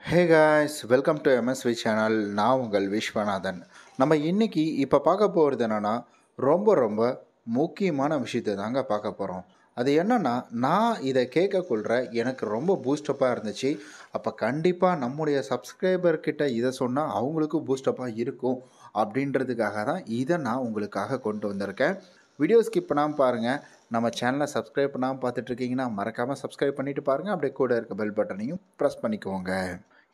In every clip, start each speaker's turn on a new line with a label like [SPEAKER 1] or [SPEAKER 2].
[SPEAKER 1] Hey guys, welcome to MSV channel. நான் உங்கள் விஸ்வநாதன். நம்ம இன்னைக்கு இப்போ பார்க்க போகிறது என்னென்னா, ரொம்ப முக்கியமான விஷயத்தை தாங்க பார்க்க போகிறோம். அது என்னென்னா, நான் இதை கேட்கக்குள்ள எனக்கு ரொம்ப பூஸ்டப்பாக இருந்துச்சு. அப்போ கண்டிப்பாக நம்முடைய சப்ஸ்கிரைபர்கிட்ட இதை சொன்னால் அவங்களுக்கும் பூஸ்டப்பாக இருக்கும் அப்படின்றதுக்காக தான் இதை நான் உங்களுக்காக கொண்டு வந்திருக்கேன். வீடியோ ஸ்கிப் பண்ணாமல் பாருங்கள். நம்ம சேனலை சப்ஸ்கிரைப் பண்ணாமல் பார்த்துட்ருக்கீங்கன்னா மறக்காமல் சப்ஸ்கிரைப் பண்ணிவிட்டு பாருங்கள். அப்படியே கூட இருக்க பெல் பட்டனையும் ப்ரெஸ் பண்ணிக்கோங்க.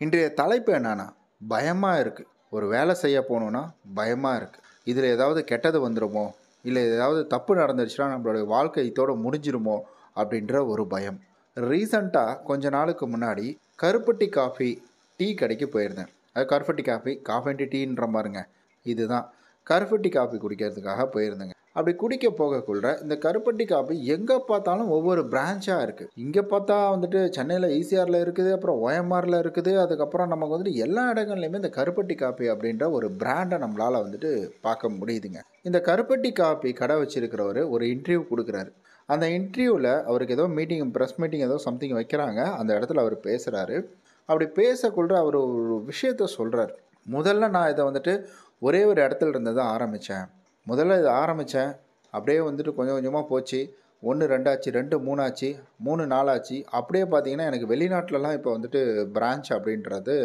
[SPEAKER 1] இன்றைய தலைப்பு என்னன்னா, பயமாக இருக்குது. ஒரு வேலை செய்ய போகணுன்னா பயமாக இருக்குது. இதில் ஏதாவது கெட்டது வந்துடுமோ, இல்லை ஏதாவது தப்பு நடந்துருச்சுன்னா நம்மளுடைய வாழ்க்கை இதோட முடிஞ்சிருமோ அப்படின்ற ஒரு பயம். ரீசண்டாக கொஞ்ச நாளுக்கு முன்னாடி கருப்பட்டி காஃபி டீ கடைக்கு போயிருந்தேன். அது கருப்பட்டி காஃபி, காஃபி அண்ட் டீன்ற மாதிரிங்க. இதுதான் கருப்பட்டி காஃபி குடிக்கிறதுக்காக போயிருந்தேங்க. அப்படி குடிக்க போகக்குள்ள இந்த கருப்பட்டி காஃபி எங்கே பார்த்தாலும் ஒவ்வொரு பிரான்ச்சாக இருக்குது. இங்கே பார்த்தா வந்துட்டு சென்னையில் ஈசிஆரில் இருக்குது, அப்புறம் ஓஎம்ஆரில் இருக்குது, அதுக்கப்புறம் நமக்கு வந்துட்டு எல்லா இடங்கள்லையுமே இந்த கருப்பட்டி காஃபி அப்படின்ற ஒரு பிராண்டை நம்மளால் வந்துட்டு பார்க்க முடியுதுங்க. இந்த கருப்பட்டி காஃபி கடை வச்சிருக்கிறவர் ஒரு இன்டர்வியூ கொடுக்குறாரு. அந்த இன்டர்வியூவில் அவருக்கு ஏதோ மீட்டிங், ப்ரெஸ் மீட்டிங் ஏதோ சம்திங் வைக்கிறாங்க. அந்த இடத்துல அவர் பேசுகிறாரு. அப்படி பேசக்குள்ள அவர் ஒரு விஷயத்த சொல்கிறார். முதல்ல நான் இதை வந்துட்டு ஒரே ஒரு இடத்துல இருந்து தான் ஆரம்பித்தேன். முதல்ல இதை ஆரம்பித்தேன். அப்படியே வந்துட்டு கொஞ்சம் கொஞ்சமாக போச்சு. 1 2 ஆச்சு, 2 3 ஆச்சு, 3 4 ஆச்சு. அப்படியே பார்த்தீங்கன்னா எனக்கு வெளிநாட்டிலலாம் இப்போ வந்துட்டு பிரான்ச் அப்படின்றது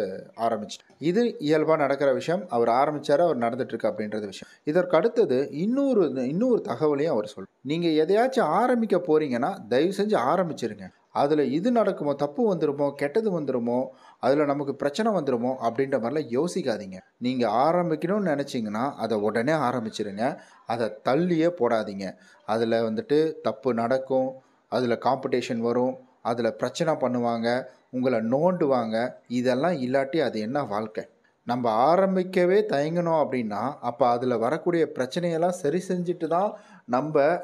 [SPEAKER 1] ஆரம்பிச்சு. இது இயல்பாக நடக்கிற விஷயம். அவர் ஆரம்பித்தார், அவர் நடந்துட்டுருக்கு அப்படின்றது விஷயம். இதற்கு அடுத்தது இன்னொரு தகவலையும் அவர் நீங்கள் எதையாச்சும் ஆரம்பிக்க போகிறீங்கன்னா தயவு செஞ்சு ஆரம்பிச்சிருங்க. அதில் இது நடக்குமோ, தப்பு வந்துடுமோ, கெட்டது வந்துடுமோ, அதில் நமக்கு பிரச்சனை வந்துடுமோ அப்படின்ற மாதிரிலாம் யோசிக்காதீங்க. நீங்கள் ஆரம்பிக்கணும்னு நினச்சிங்கன்னா அதை உடனே ஆரம்பிச்சிருங்க. அதை தள்ளியே போடாதீங்க. அதில் வந்துட்டு தப்பு நடக்கும், அதில் காம்படிஷன் வரும், அதில் பிரச்சனை பண்ணுவாங்க, உங்களை நோண்டுவாங்க. இதெல்லாம் இல்லாட்டி அது என்ன வாழ்க்கை? நம்ம ஆரம்பிக்கவே தயங்கணும் அப்படின்னா அப்போ அதில் வரக்கூடிய பிரச்சனையெல்லாம் சரி செஞ்சுட்டு தான்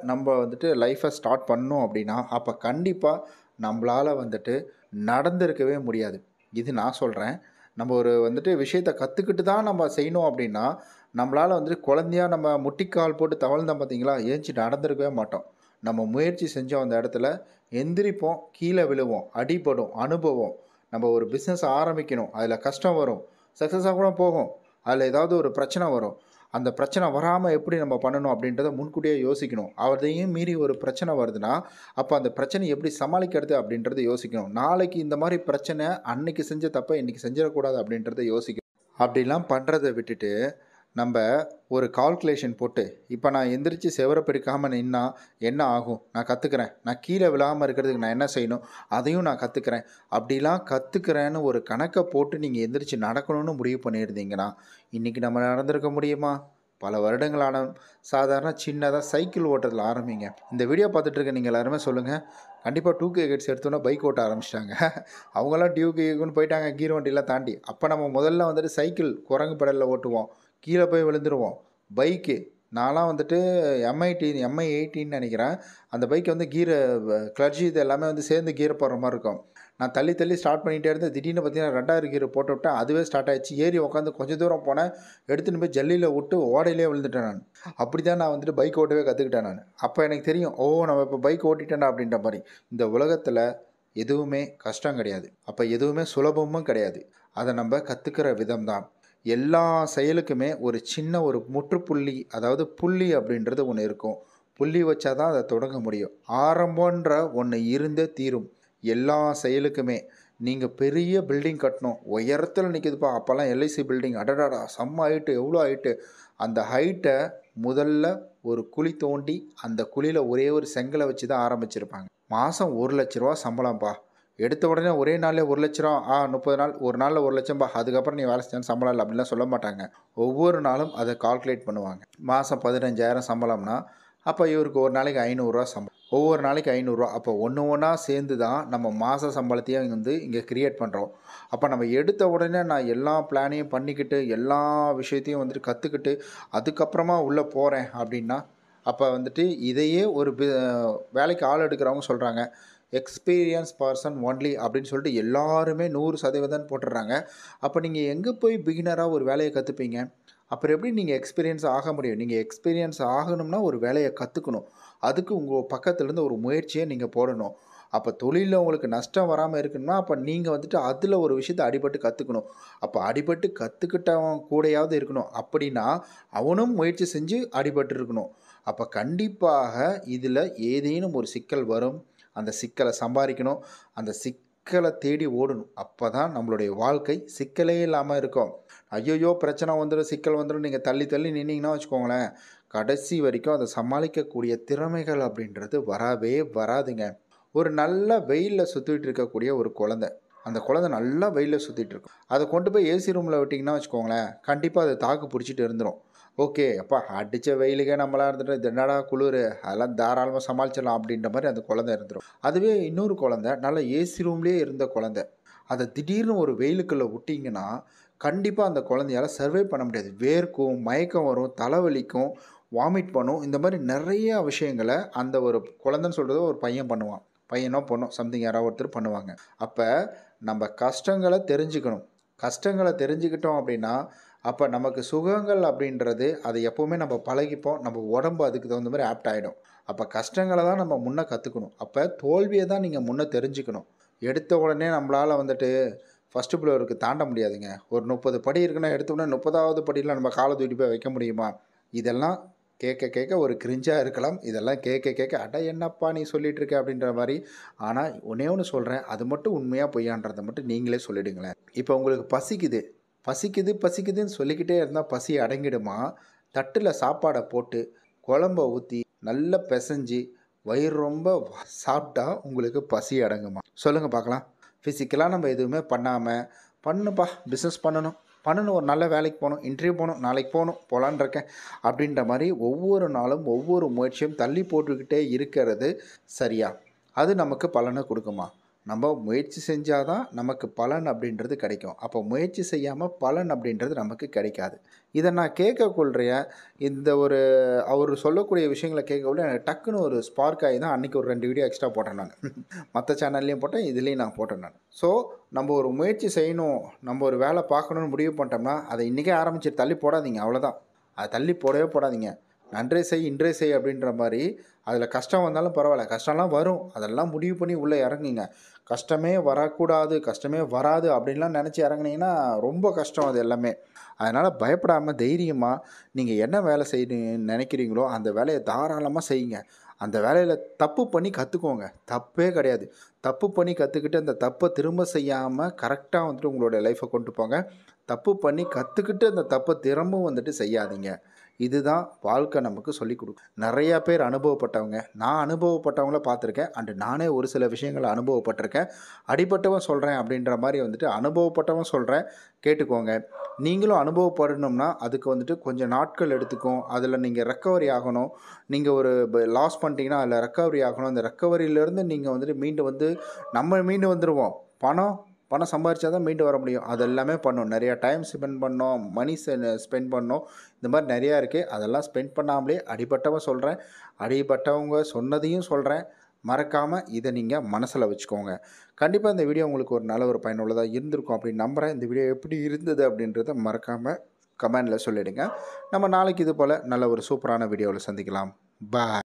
[SPEAKER 1] நம்ம வந்துட்டு லைஃப்பை ஸ்டார்ட் பண்ணோம் அப்படின்னா அப்போ கண்டிப்பாக நம்மளால் வந்துட்டு நடந்திருக்கவே முடியாது. இது நான் சொல்கிறேன். நம்ம ஒரு வந்துட்டு விஷயத்தை கற்றுக்கிட்டு தான் நம்ம செய்யணும் அப்படின்னா நம்மளால் வந்துட்டு குழந்தையா நம்ம முட்டிக்கால் போட்டு தவழ்ந்தோம் பார்த்தீங்களா, ஏஞ்சி நடந்திருக்கவே மாட்டோம். நம்ம முயற்சி செஞ்சோம், அந்த இடத்துல எந்திரிப்போம், கீழே விழுவோம், அடிபடும், அனுபவம். நம்ம ஒரு பிஸ்னஸ் ஆரம்பிக்கணும், அதில் கஷ்டம் வரும், சக்ஸஸாக கூட போகும், அதில் ஏதாவது ஒரு பிரச்சனை வரும். அந்த பிரச்சனை வராமல் எப்படி நம்ம பண்ணணும் அப்படின்றத முன்கூட்டியே யோசிக்கணும். அதையும் மீறி ஒரு பிரச்சனை வருதுன்னா அப்போ அந்த பிரச்சனையை எப்படி சமாளிக்கிறது அப்படின்றத யோசிக்கணும். நாளைக்கு இந்த மாதிரி பிரச்சனை அன்னைக்கு செஞ்ச தப்பை இன்றைக்கி செஞ்சிடக்கூடாது அப்படின்றத யோசிக்கணும். அப்படிலாம் பண்ணுறதை விட்டுட்டு நம்ம ஒரு கால்குலேஷன் போட்டு, இப்போ நான் எந்திரிச்சு செவரை பிடிக்காமல் நின்னா என்ன ஆகும், நான் கற்றுக்கிறேன், நான் கீழே விழாமல் இருக்கிறதுக்கு நான் என்ன செய்யணும், அதையும் நான் கற்றுக்கிறேன். அப்படிலாம் கற்றுக்கிறேன்னு ஒரு கணக்கை போட்டு நீங்கள் எந்திரிச்சு நடக்கணும்னு முடிவு பண்ணியிருந்தீங்கன்னா இன்றைக்கி நம்ம நடந்திருக்க முடியுமா? பல வருடங்களான சாதாரண சின்னதாக சைக்கிள் ஓட்டுறதுல ஆரம்பிங்க. இந்த வீடியோ பார்த்துட்டு இருக்க நீங்கள் எல்லாருமே சொல்லுங்கள், கண்டிப்பாக 2K கிட்ஸ் எடுத்தோன்னா பைக் ஓட்ட ஆரம்பிச்சிட்டாங்க. அவங்களாம் டியூக்குன்னு போயிட்டாங்க, கீர் வண்டியெலாம் தாண்டி. அப்போ நம்ம முதல்ல வந்துட்டு சைக்கிள் குரங்கு பெடலில் ஓட்டுவோம், கீழே போய் விழுந்துருவோம். பைக்கு நான்லாம் வந்துட்டு எம்ஐ 18 நினைக்கிறேன். அந்த பைக் வந்து கீரை கிளர்ச்சி இது எல்லாமே வந்து சேர்ந்து கீரை போடுற மாதிரி இருக்கும். நான் தள்ளி ஸ்டார்ட் பண்ணிகிட்டே இருந்தேன். திடீர்னு பார்த்தீங்கன்னா 2வது கீரை போட்டு விட்டேன். அதுவே ஸ்டார்ட் ஆகிடுச்சு. ஏறி உட்காந்து கொஞ்சம் தூரம் போனேன். எடுத்துன்னு போய் ஜல்லியில் விட்டு ஓடையிலே விழுந்துட்டேன் நான். அப்படி தான் நான் வந்துட்டு பைக் ஓட்டவே கற்றுக்கிட்டேன் நான். அப்போ எனக்கு தெரியும், நம்ம இப்போ பைக் ஓட்டிட்டேன்டா அப்படின்ற மாதிரி. இந்த உலகத்தில் எதுவுமே கஷ்டம் கிடையாது. அப்போ எதுவுமே சுலபமும் கிடையாது. அதை நம்ம கற்றுக்கிற விதம் தான். எல்லா செயலுக்குமே ஒரு சின்ன ஒரு முற்றுப்புள்ளி, அதாவது புள்ளி அப்படின்றது ஒன்று இருக்கும். புள்ளி வச்சா தான் அதை தொடங்க முடியும். ஆரம்பன்ற ஒன்று இருந்தே தீரும். எல்லா செயலுக்குமே நீங்கள் பெரிய பில்டிங் கட்டணும், உயரத்தில் நிற்கிதுப்பா, அப்போல்லாம் எல்ஐசி பில்டிங், அடடாடா செம்ம ஹைட்டு, எவ்வளோ ஹைட்டு. அந்த ஹைட்டை முதல்ல ஒரு குழி தோண்டி அந்த குழியில் ஒரே ஒரு செங்கலை வச்சு தான் ஆரம்பிச்சிருப்பாங்க. மாதம் 1,00,000 ரூபா சம்பளம்ப்பா. எடுத்த உடனே ஒரே நாள்லேயே 1,00,000, 30 நாள், ஒரு நாளில் 1,00,000 அதுக்கப்புறம் நீ வேலை செஞ்சாலும் சம்பளம் இல்லை அப்படின்லாம் சொல்ல மாட்டாங்க. ஒவ்வொரு நாளும் அதை கால்குலேட் பண்ணுவாங்க. மாதம் 15,000 சம்பளம்னா அப்போ இவருக்கு ஒரு நாளைக்கு 500 சம்பளம், ஒவ்வொரு நாளைக்கு 500. அப்போ ஒன்றா சேர்ந்து தான் நம்ம மாத சம்பளத்தையும் வந்து இங்கே கிரியேட் பண்ணுறோம். அப்போ நம்ம எடுத்த உடனே நான் எல்லா பிளானையும் பண்ணிக்கிட்டு எல்லா விஷயத்தையும் வந்துட்டு கற்றுக்கிட்டு அதுக்கப்புறமா உள்ளே போகிறேன் அப்படின்னா அப்போ வந்துட்டு இதையே ஒரு வேலைக்கு ஆள் எடுக்கிறவங்க சொல்கிறாங்க, எக்ஸ்பீரியன்ஸ் பர்சன் ஒன்லி அப்படின்னு சொல்லிட்டு எல்லாருமே 100% போட்டுடுறாங்க. அப்போ நீங்கள் எங்கே போய் பிகினராக ஒரு வேலையை கற்றுப்பீங்க? அப்புறம் எப்படி நீங்கள் எக்ஸ்பீரியன்ஸ் ஆக முடியும்? நீங்கள் எக்ஸ்பீரியன்ஸ் ஆகணும்னா ஒரு வேலையை கற்றுக்கணும். அதுக்கு உங்கள் பக்கத்துலேருந்து ஒரு முயற்சியை நீங்கள் போடணும். அப்போ தொழிலில் உங்களுக்கு நஷ்டம் வராமல் இருக்கணும்னா அப்போ நீங்கள் வந்துட்டு அதில் ஒரு விஷயத்தை அடிபட்டு கற்றுக்கணும். அப்போ அடிபட்டு கற்றுக்கிட்டவன் கூடயாவது இருக்கணும். அப்படின்னா அவனும் முயற்சி செஞ்சு அடிபட்டு இருக்கணும். அப்போ கண்டிப்பாக இதில் ஏதேனும் ஒரு சிக்கல் வரும். அந்த சிக்கலை சம்பாதிக்கணும். அந்த சிக்கலை தேடி ஓடணும். அப்போ தான் நம்மளுடைய வாழ்க்கை சிக்கலே இல்லாமல் இருக்கும். ஐயையோ பிரச்சனை வந்துடும், சிக்கல் வந்துடும், நீங்கள் தள்ளி தள்ளி நின்னீங்கன்னா வச்சுக்கோங்களேன், கடைசி வரைக்கும் அதை சமாளிக்கக்கூடிய திறமைகள் அப்படின்றது வரவே வராதுங்க. ஒரு நல்ல வெயிலில் சுற்றிட்டு இருக்கக்கூடிய ஒரு குழந்தை, அந்த குழந்தை நல்லா வெயிலில் சுற்றிட்டு இருக்கும். அதை கொண்டு போய் ஏசி ரூமில் விட்டிங்கன்னா வச்சுக்கோங்களேன், கண்டிப்பாக அது தாக்கு பிடிச்சிட்டு இருந்துடும். ஓகே அப்பா அடித்த வெயிலுக்கே நம்மளாம் இருந்துட்டு இது என்னடா குளிர், அதெல்லாம் தாராளமாக சமாளிச்சிடலாம் அப்படின்ற மாதிரி அந்த குழந்தை இருந்துடும். அதுவே இன்னொரு குழந்தை நல்ல ஏசி ரூம்லேயே இருந்த குழந்தை, அதை திடீர்னு ஒரு வெயிலுக்குள்ளே விட்டிங்கன்னா கண்டிப்பாக அந்த குழந்தையால் சர்வை பண்ண முடியாது. வேர்க்கும், மயக்கம் வரும், தலைவலிக்கும், வாமிட் பண்ணும். இந்த மாதிரி நிறையா விஷயங்களை அந்த ஒரு குழந்தைன்னு சொல்கிறத ஒரு பையன் பண்ணுவான். பையனோ பொண்ணோ சம்திங் யாராவது ஒருத்தர் பண்ணுவாங்க. அப்போ நம்ம கஷ்டங்களை தெரிஞ்சுக்கணும். கஷ்டங்களை தெரிஞ்சுக்கிட்டோம் அப்படின்னா அப்போ நமக்கு சுகங்கள் அப்படின்றது அதை எப்போவுமே நம்ம பழகிப்போம். நம்ம உடம்பு அதுக்கு தகுந்த மாதிரி ஆப்ட் ஆகிடும். அப்போ கஷ்டங்களை தான் நம்ம முன்னே கற்றுக்கணும். அப்போ தோல்வியை தான் நீங்கள் முன்னே தெரிஞ்சுக்கணும். எடுத்த உடனே நம்மளால் வந்துட்டு ஃபஸ்ட்டு ஃப்ளோருக்கு தாண்ட முடியாதுங்க. ஒரு 30 படி இருக்குன்னா எடுத்த உடனே 30வது படியில் நம்ம காலை தூக்கி போய் வைக்க முடியுமா? இதெல்லாம் கேட்க கேட்க ஒரு கிரிஞ்சாக இருக்கலாம். இதெல்லாம் கேட்க கேட்க அட என்னப்பா நீ சொல்லிகிட்டு இருக்க அப்படின்ற மாதிரி. ஆனால் ஒன்றே ஒன்று சொல்கிறேன், அது மட்டும் உண்மையாக பொய்யான்றதை மட்டும் நீங்களே சொல்லிவிடுங்களேன். இப்போ உங்களுக்கு பசிக்குது, பசிக்குதுன்னு சொல்லிக்கிட்டே இருந்தால் பசி அடங்கிடுமா? தட்டில் சாப்பாடை போட்டு குழம்ப ஊற்றி நல்லா பிசைஞ்சு வயிறு ரொம்ப சாப்பிட்டா உங்களுக்கு பசி அடங்குமா? சொல்லுங்கள் பார்க்கலாம். ஃபிசிக்கலாக நம்ம எதுவுமே பண்ணாமல் பண்ணுப்பா பிஸ்னஸ் பண்ணணும், ஒரு நல்ல வேலைக்கு போகணும், இன்டர்வியூ போகணும், நாளைக்கு போகலான் இருக்கேன் அப்படின்ற மாதிரி ஒவ்வொரு நாளும் ஒவ்வொரு முயற்சியும் தள்ளி போட்டுக்கிட்டே இருக்கிறது சரியா? அது நமக்கு பலனை கொடுக்குமா? நம்ம முயற்சி செஞ்சால் தான் நமக்கு பலன் அப்படின்றது கிடைக்கும். அப்போ முயற்சி செய்யாமல் பலன் அப்படின்றது நமக்கு கிடைக்காது. இதை நான் கேட்கக்கொள்கிறேன். இந்த ஒரு அவர் சொல்லக்கூடிய விஷயங்களை கேட்கக்குள்ள எனக்கு டக்குன்னு ஒரு ஸ்பார்க் ஆகி தான் அன்றைக்கி ஒரு 2 வீடியோ எக்ஸ்ட்ரா போட்டேன் நான். மற்ற சேனல்லையும் போட்டேன், இதுலேயும் நான் போட்டேன் நான். ஸோ நம்ம ஒரு முயற்சி செய்யணும், நம்ம ஒரு வேலை பார்க்கணுன்னு முடிவு பண்ணிட்டோம்னா அதை இன்றைக்கே ஆரம்பிச்சு தள்ளி போடாதீங்க. அவ்வளோதான். அதை தள்ளி போடவே போடாதீங்க. நன்றே செய் இன்றே செய் அப்படின்ற மாதிரி. அதில் கஷ்டம் வந்தாலும் பரவாயில்ல, கஷ்டம்லாம் வரும், அதெல்லாம் முடிவு பண்ணி உள்ளே இறங்குங்க. கஷ்டமே வரக்கூடாது, கஷ்டமே வராது அப்படின்லாம் நினச்சி இறங்குனீங்கன்னா ரொம்ப கஷ்டம் அது எல்லாமே. அதனால் பயப்படாமல் தைரியமாக நீங்கள் என்ன வேலை செய்யணும்னு நினைக்கிறீங்களோ அந்த வேலையை தாராளமாக செய்யுங்க. அந்த வேலையில் தப்பு பண்ணி கற்றுக்கோங்க, தப்பே கிடையாது. தப்பு பண்ணி கற்றுக்கிட்டு அந்த தப்பை திரும்ப செய்யாமல் கரெக்டாக வந்துட்டு உங்களோட லைஃப்பை கொண்டு போங்க. தப்பு பண்ணி கற்றுக்கிட்டு அந்த தப்பை திரும்பவும் வந்துட்டு செய்யாதீங்க. இதுதான் வாழ்க்கை நமக்கு சொல்லிக் கொடுக்கும். நிறையா பேர் அனுபவப்பட்டவங்க, நான் அனுபவப்பட்டவங்கள பார்த்துருக்கேன். அண்டு நானே ஒரு சில விஷயங்களை அனுபவப்பட்டிருக்கேன். அடிபட்டவன் சொல்கிறேன் அப்படின்ற மாதிரி வந்துட்டு அனுபவப்பட்டவன் சொல்கிறேன், கேட்டுக்கோங்க. நீங்களும் அனுபவப்படணும்னா அதுக்கு வந்துட்டு கொஞ்சம் நாட்கள் எடுத்துக்கும். அதில் நீங்கள் ரெக்கவரி ஆகணும். நீங்கள் ஒரு லாஸ் பண்ணிட்டீங்கன்னா அதில் ரெக்கவரி ஆகணும். அந்த ரெக்கவரியிலேருந்து நீங்கள் வந்துட்டு மீண்டு வந்துடுவோம். பணம் சம்பாரிச்சா தான் மீண்டு வர முடியும். அது எல்லாமே பண்ணணும். நிறையா டைம் ஸ்பெண்ட் பண்ணணும், மணி ஸ்பெண்ட் பண்ணணும். இந்த மாதிரி நிறையா இருக்குது. அதெல்லாம் ஸ்பெண்ட் பண்ணாமலே அடிபட்டவங்க சொன்னதையும் சொல்கிறேன். மறக்காமல் இதை நீங்கள் மனசில் வச்சுக்கோங்க. கண்டிப்பாக இந்த வீடியோ உங்களுக்கு ஒரு நல்ல ஒரு பயனுள்ளதாக இருந்திருக்கும் அப்படின்னு நம்புகிறேன். இந்த வீடியோ எப்படி இருந்தது அப்படின்றத மறக்காமல் கமெண்டில் சொல்லிவிடுங்க. நம்ம நாளைக்கு இது போல் நல்ல ஒரு சூப்பரான வீடியோவில் சந்திக்கலாம். பாய்.